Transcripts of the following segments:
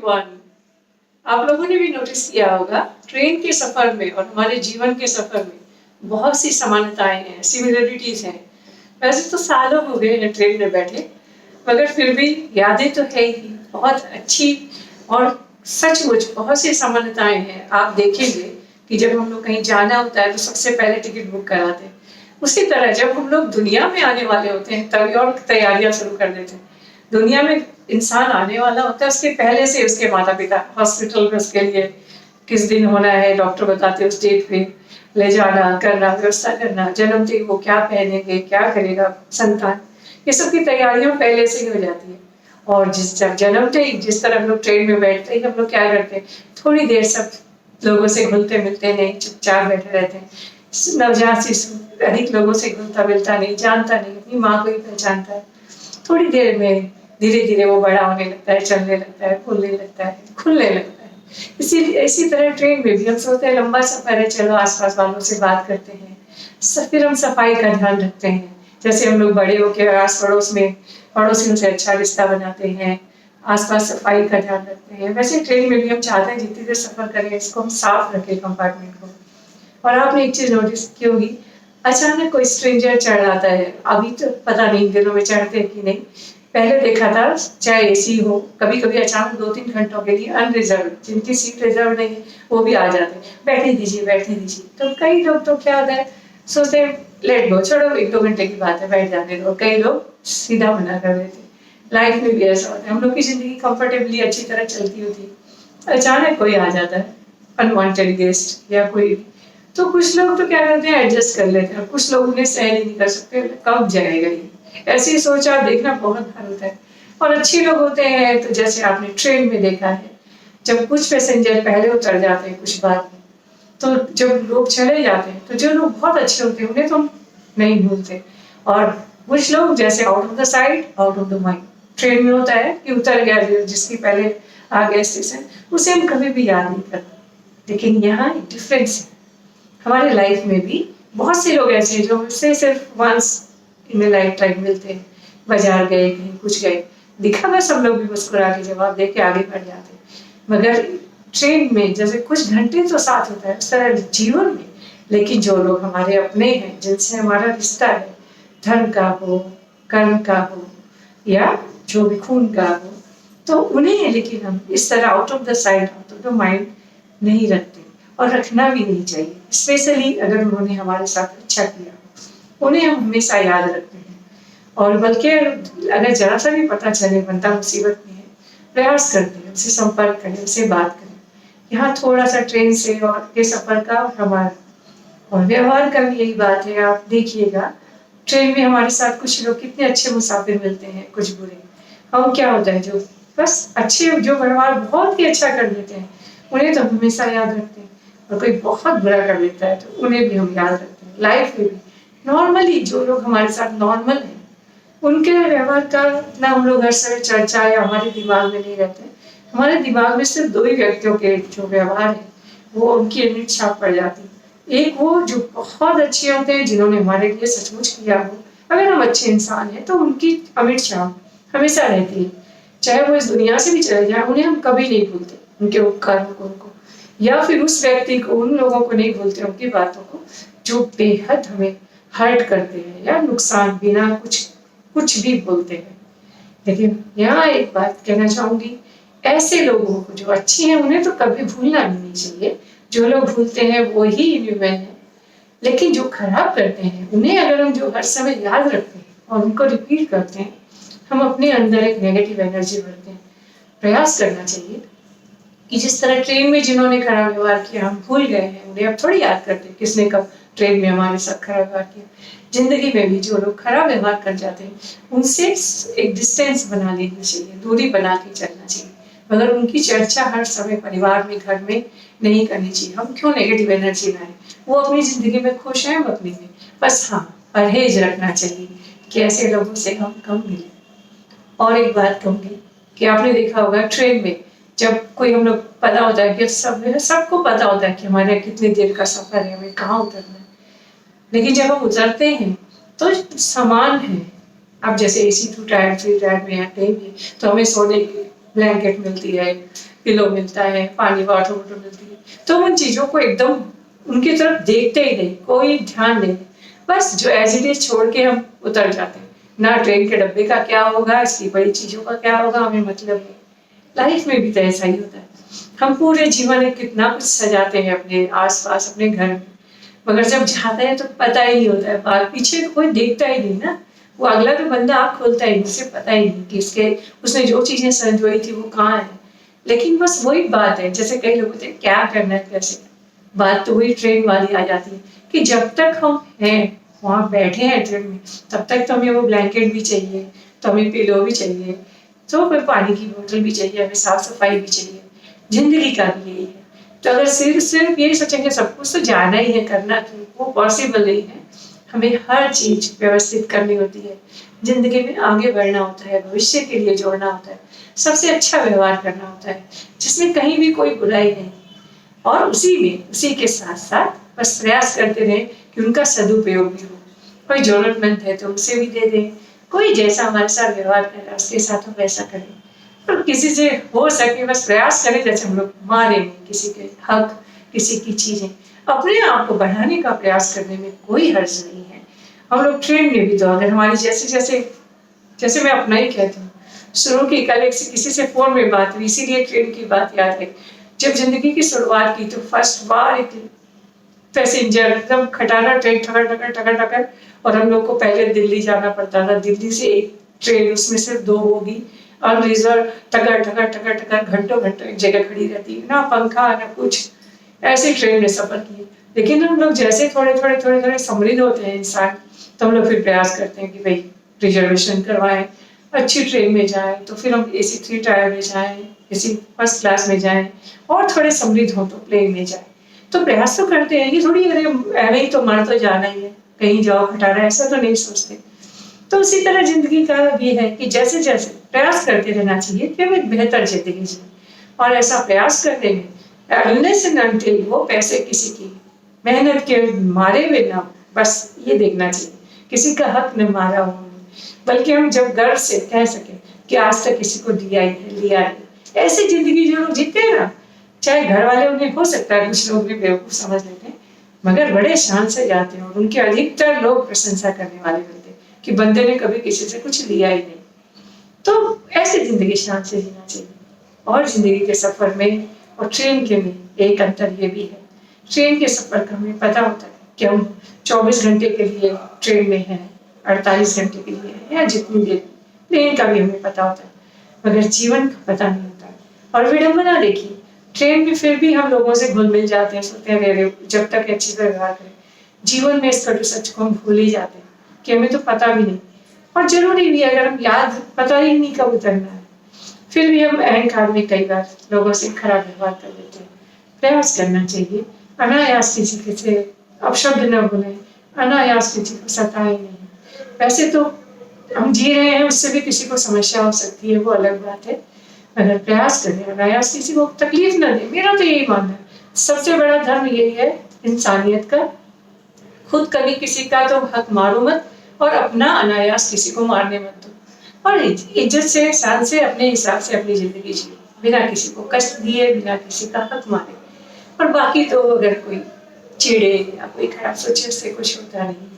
Everyone. आप लोगों ने भी नोटिस किया होगा ट्रेन के सफर में और हमारे जीवन के सफर में बहुत सी समानताएं हैं, सिमिलरिटीज हैं। वैसे तो सालों हो गए हैं ट्रेन में बैठे, मगर फिर भी यादें तो है ही बहुत अच्छी। और सचमुच बहुत सी समानताएं हैं। आप देखेंगे कि जब हम लोग कहीं जाना होता है तो सबसे पहले टिकट बुक कराते हैं। उसी तरह जब हम लोग दुनिया में आने वाले होते हैं तभी और तैयारियां शुरू कर देते हैं। दुनिया में इंसान आने वाला होता है, उसके पहले से उसके माता पिता हॉस्पिटल में उसके लिए किस दिन होना है, डॉक्टर बताते हैं उस डेट पे ले जाना, करना, व्यवस्था करना, जन्मदिन वो क्या पहनेंगे, क्या करेगा संतान, ये सब की तैयारियां पहले से ही हो जाती है। और जन्मते ही जिस तरह हम लोग ट्रेन में बैठते ही हम लोग क्या करते हैं, थोड़ी देर सब लोगों से घुलते मिलते नहीं, चुपचाप बैठे रहते हैं। नवजात शिशु अधिक लोगों से घुलता मिलता नहीं, जानता नहीं, अपनी माँ को ही पहचानता है। थोड़ी देर में धीरे धीरे वो बड़ा होने लगता है, चलने लगता है, बोलने लगता है, खुलने लगता है। इसी तरह ट्रेन में भी हम सोचते हैं लंबा सफर है, चलो आसपास वालों से बात करते हैं। फिर हम सफाई का ध्यान रखते हैं, जैसे हम लोग बड़े होकर आस पड़ोस में पड़ोसियों से अच्छा रिश्ता बनाते हैं, आसपास सफाई का ध्यान रखते हैं। वैसे ट्रेन में भी हम चाहते हैं जितनी देर सफर करें इसको हम साफ रखें कंपार्टमेंट को। और आपने एक चीज नोटिस की होगी, अचानक कोई स्ट्रेंजर चढ़ आता है। अभी तो पता नहीं दिनों में चढ़ते हैं कि नहीं, पहले देखा था चाहे एसी हो, कभी कभी अचानक 2-3 घंटों के लिए अनरिजर्व जिनकी सीट रिजर्व नहीं है वो भी आ जाते हैं, बैठे दीजिए बैठे दीजिए। तो कई लोग तो क्या होता है, सोचते हैं लेट गो, छोड़ो 1-2 घंटे की बात है बैठ जाने दो। कई लोग सीधा मना कर देते हैं। लाइफ में भी ऐसा होता है, हम लोग की जिंदगी कंफर्टेबली अच्छी तरह चलती होती है, अचानक कोई आ जाता है अनवांटेड गेस्ट या कोई, तो कुछ लोग तो क्या करते हैं एडजस्ट कर लेते हैं, कुछ लोग उन्हें सहन ही नहीं कर सकते, कब जाएगा ये, ऐसी सोच आप देखना बहुत बार होता है। और अच्छे लोग होते हैं तो जैसे आपने ट्रेन में देखा है, जब कुछ पैसेंजर पहले उतर जाते हैं कुछ बाद में, तो जब लोग चले जाते हैं तो जो लोग बहुत अच्छे होते हैं उन्हें तो नहीं भूलते। और कुछ लोग जैसे out of the sight out of the mind, train में होता है कि उतर गया जिसकी पहले आ गया स्टेशन, उसे हम कभी भी याद नहीं करते। लेकिन यहाँ एक डिफरेंस है, हमारे लाइफ में भी बहुत से लोग ऐसे हैं जो हमसे सिर्फ वंस इन लाइफ टाइम मिलते हैं, बाजार गए कहीं कुछ गए, दिखा बस हम लोग भी मुस्कुरा के जवाब दे के आगे बढ़ जाते हैं। मगर ट्रेन में जैसे कुछ घंटे तो साथ होता है, उस तरह जीवन में लेकिन जो लोग हमारे अपने हैं, जिनसे हमारा रिश्ता है, धर्म का हो, कर्म का हो या जो भी खून का हो, तो उन्हें लेकिन हम इस तरह out of the sight out of the mind नहीं रखते और रखना भी नहीं चाहिए। स्पेशली अगर उन्होंने हमारे साथ अच्छा किया, उन्हें हम हमेशा याद रखते हैं। और बल्कि अगर जरा सा भी पता चले बंदा मुसीबत में है, प्रयास करते हैं उससे संपर्क करें, उससे बात करें। यहाँ थोड़ा सा ट्रेन से और के सफर का हमारा और व्यवहार का भी यही बात है। आप देखिएगा ट्रेन में हमारे साथ कुछ लोग कितने अच्छे मुसाफिर मिलते हैं, कुछ बुरे। हम क्या होता है जो बस अच्छे जो व्यवहार बहुत ही अच्छा कर देते हैं उन्हें तो हमेशा याद रखते हैं, और कोई बहुत बुरा कर लेता है तो उन्हें भी हम याद रखते हैं। लाइफ में भी नॉर्मली जो लोग हमारे साथ नॉर्मल हैं उनके व्यवहार का ना हम लोग हर समय चर्चा या हमारे दिमाग में नहीं रहते। हमारे दिमाग में सिर्फ 2 ही व्यक्तियों के जो व्यवहार है वो उनकी अमिट छाप पड़ जाती है। एक वो जो बहुत अच्छे होते हैं जिन्होंने हमारे लिए सचमुच किया हो, अगर हम अच्छे इंसान हैं तो उनकी अमिट छाप हमेशा रहती है, चाहे वो इस दुनिया से भी चले जाए, उन्हें हम कभी नहीं भूलते, उनके उपकारों को, उनको, या फिर उस व्यक्ति को, उन लोगों को नहीं भूलते, उनकी बातों को जो बेहद हमें हर्ट करते हैं या नुकसान बिना कुछ भी बोलते हैं। लेकिन यहाँ एक बात कहना चाहूंगी, ऐसे लोगों को जो अच्छे हैं उन्हें तो कभी भूलना भी नहीं चाहिए। जो लोग भूलते हैं वो ही इनह्यूमन है, लेकिन जो खराब करते हैं उन्हें अगर हम जो हर समय याद रखते हैं और उनको रिपीट करते हैं, हम अपने अंदर एक नेगेटिव एनर्जी भरते हैं। प्रयास करना चाहिए कि जिस तरह ट्रेन में जिन्होंने खराब व्यवहार किया हम भूल गए हैं, उन्हें अब थोड़ी याद करते किसने कब ट्रेन में हमारे साथ खराब व्यवहार किया। जिंदगी में भी जो लोग खराब व्यवहार कर जाते हैं उनसे एक डिस्टेंस बना लेनी चाहिए, दूरी बना के चलना चाहिए, मगर उनकी चर्चा हर समय परिवार में, घर में नहीं करनी चाहिए। हम क्यों नेगेटिव एनर्जी लाएं, वो अपनी जिंदगी में खुश हैं, वो अपनी में, बस हाँ परहेज रखना चाहिए कि ऐसे लोगों से हम कम मिले। और एक बात कहूंगी कि आपने देखा होगा ट्रेन में जब कोई हम लोग पता होता है कि सबको पता होता है कि हमारे कितनी देर का सफर है, हमें कहाँ उतरना है, लेकिन जब हम उतरते हैं तो समान है। अब जैसे AC 2 टायर 3 टायर में आते हैं तो हमें सोने की ब्लैंकेट मिलती है, पिलो मिलता है, पानी वाटर बोतल मिलती है, तो उन चीजों को एकदम उनकी तरफ देखते ही नहीं, कोई ध्यान नहीं, बस जो एज इट इज छोड़ के हम उतर जाते हैं। ना ट्रेन के डब्बे का क्या होगा, इसकी बड़ी चीजों का क्या होगा, हमें मतलब नहीं। लाइफ में भी तो ऐसा ही होता है। हम पूरे जीवन में कितना कुछ सजाते हैं अपने आसपास, अपने घर में, मगर जब जाते हैं तो पता ही नहीं होता है, बात पीछे कोई देखता ही नहीं ना। वो अगला तो बंदा आँख खोलता ही नहीं, उसे पता ही नहीं कि इसके उसने जो चीजें संजोई थी वो कहाँ है। लेकिन बस वही बात है, जैसे कई लोग होते हैं क्या करना है कैसे, बात तो वही ट्रेन वाली आ जाती है कि जब तक हम हैं वहां बैठे हैं ट्रेन में, तब तक तो हमें वो ब्लैंकेट भी चाहिए, तो हमें पिलो भी चाहिए, तो फिर पानी की बोतल भी चाहिए, हमें साफ सफाई भी चाहिए। जिंदगी का भी यही है। तो अगर सिर्फ सिर्फ यही सोचेंगे सब कुछ तो जाना ही है, करना तो वो पॉसिबल नहीं है। हमें हर चीज व्यवस्थित करनी होती है, जिंदगी में आगे बढ़ना होता है, भविष्य के लिए जोड़ना होता है, सबसे अच्छा व्यवहार करना होता है जिसमें कहीं भी कोई बुराई नहीं, और उसी के साथ साथ बस प्रयास करते रहे कि उनका सदुपयोग भी हो। कोई जरूरतमंद है तो उसे भी दे दें, कोई जैसा हमारे साथ व्यवहार कर रहा है उसके साथ हम वैसा करें, और किसी से हो सके बस प्रयास करें जैसे हम लोग मारे नहीं किसी के हक, किसी की चीजें, अपने आप को बढ़ाने का प्रयास करने में कोई हर्ज नहीं है। हम लोग ट्रेन में भी तो अगर हमारी जैसे जैसे जैसे मैं अपना ही कहती हूँ, शुरू की कल एक से किसी से फोन में बात हुई, इसीलिए ट्रेन की बात याद है। जब जिंदगी की शुरुआत की तो फर्स्ट बार एक पैसेंजर एकदम खटारा ट्रेन ठकर ठकर ठकर ठकर, और हम लोग को पहले दिल्ली जाना पड़ता था, दिल्ली से एक ट्रेन उसमें सिर्फ 2 होगी और रिजर्व, ठकर ठकर ठकर ठकर घंटों घंटों एक जगह खड़ी रहती है, ना पंखा ना कुछ, ऐसे ट्रेन में सफर किए। लेकिन हम लोग जैसे थोड़े थोड़े थोड़े थोड़े समृद्ध होते हैं इंसान, तो हम लोग फिर प्रयास करते हैं कि भाई रिजर्वेशन करवाएं, अच्छी ट्रेन में जाएं, तो फिर हम AC 3 टायर में जाएं, AC फर्स्ट क्लास में जाएं, और थोड़े समृद्ध हो तो प्लेन में जाएं। तो प्रयास तो करते हैं, ये थोड़ी अरे ऐवे ही तो मर तो जाना ही है, कहीं जाओ खटारा, ऐसा तो नहीं सोचते। तो उसी तरह जिंदगी का भी है कि जैसे जैसे प्रयास करते रहना चाहिए कि हम एक बेहतर जिंदगी जिए, और ऐसा प्रयास करने में unless and until वो पैसे किसी की मेहनत के मारे हुए ना, बस ये देखना चाहिए किसी का हक न मारा हो, बल्कि हम जब गर्व से कह सके कि आज तक किसी को दिया ही है, लिया नहीं। ऐसी जिंदगी जो लोग जीते हैं ना, चाहे घर वाले उन्हें हो सकता है कुछ लोग भी बेवकूफ समझ लेते हैं, मगर बड़े शान से जाते हैं, और उनके अधिकतर लोग प्रशंसा करने वाले होते हैं कि बंदे ने कभी किसी से कुछ लिया ही नहीं। तो ऐसी जिंदगी शान से जीना चाहिए। और जिंदगी के सफर में और ट्रेन के में एक अंतर ये भी है, ट्रेन के सफर का हमें पता होता है कि हम 24 घंटे के लिए ट्रेन में हैं, 48 घंटे के लिए हैं, या जितनी देर, प्लेन का भी हमें पता होता है, मगर जीवन का पता नहीं होता। और विडंबना देखिए, ट्रेन में फिर भी हम लोगों से घुल मिल जाते हैं, सोचते हैं जब तक अच्छी तरह व्यवहार करें। जीवन में इस कटु सच को हम भूल ही जाते हैं कि हमें तो पता भी नहीं, और जरूरी भी अगर हम याद पता ही नहीं कब उतरना है, फिर भी हम अहंकार में कई बार लोगों से खराब व्यवहार कर देते हैं। प्रयास करना चाहिए अनायास किसी से अपशब्द न बोले, अनायास किसी को सताए नहीं। वैसे तो हम जी रहे हैं, उससे भी किसी को समस्या हो सकती है, वो अलग बात है, अगर प्रयास करें अनायास किसी को तकलीफ न दे। मेरा तो यही मानना है, सबसे बड़ा धर्म यही है इंसानियत का, खुद कभी किसी का तो हक मारो मत, और अपना अनायास किसी को मारने मत दो, और इज्जत से शान से अपने हिसाब से अपनी जिंदगी जियो, बिना किसी को कष्ट दिए, बिना किसी का हक मारे। और बाकी तो अगर कोई चिड़े या कोई खराब सोचे उससे कुछ होता नहीं।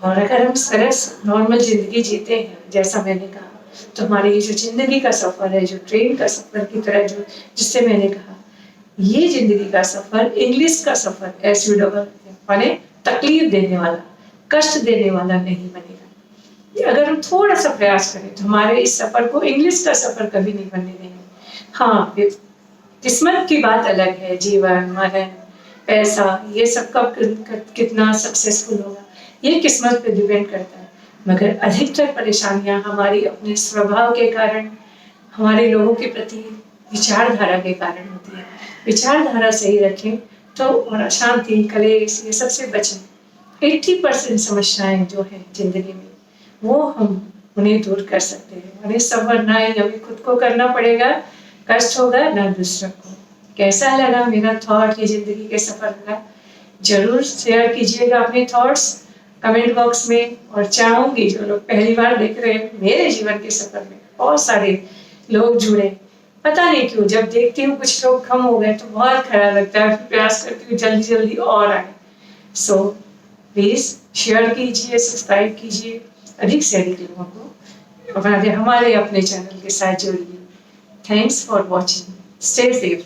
और अगर हम इस तरह नॉर्मल जिंदगी जीते हैं जैसा मैंने कहा, तो हमारी ये जो जिंदगी का सफर है, जो ट्रेन का सफर की तरह, जो जिससे मैंने कहा, ये जिंदगी का सफर इंग्लिश का सफर SUW माने तकलीफ देने वाला, कष्ट देने वाला नहीं बनेगा। अगर हम थोड़ा सा प्रयास करें तो हमारे इस सफर को इंग्लिश का सफर कभी नहीं बनने देंगे। हाँ, किस्मत की बात अलग है, जीवन, मरण, पैसा, ये सब कब कितना सक्सेसफुल होगा ये किस्मत पे डिपेंड करता है, मगर अधिकतर परेशानियां हमारी अपने स्वभाव के कारण, हमारे लोगों के प्रति विचारधारा के कारण होती है। विचारधारा सही रखें तो, और अशांति, कलेश, ये सबसे बचें। 80% समस्याएं जो हैं जिंदगी में, वो हम उन्हें दूर कर सकते हैं। उन्हें संवरना ही हमें खुद को करना पड़ेगा, कष्ट होगा ना दूसरों को। कैसा लगा मेरा थॉट ये जिंदगी के सफर का? जरूर शेयर कीजिएगा अपने थॉट्स कमेंट बॉक्स में, और चाहूंगी जो लोग पहली बार देख रहे हैं मेरे जीवन के सफर में बहुत सारे लोग जुड़े। पता नहीं क्यों जब देखती हूँ कुछ लोग कम हो गए तो बहुत खराब लगता है, फिर प्रयास करती हूँ जल्दी जल्दी और आए। सो प्लीज शेयर कीजिए, सब्सक्राइब कीजिए, अधिक से अधिक लोगों को हमारे अपने चैनल के साथ जोड़िए। Thanks for watching, stay safe.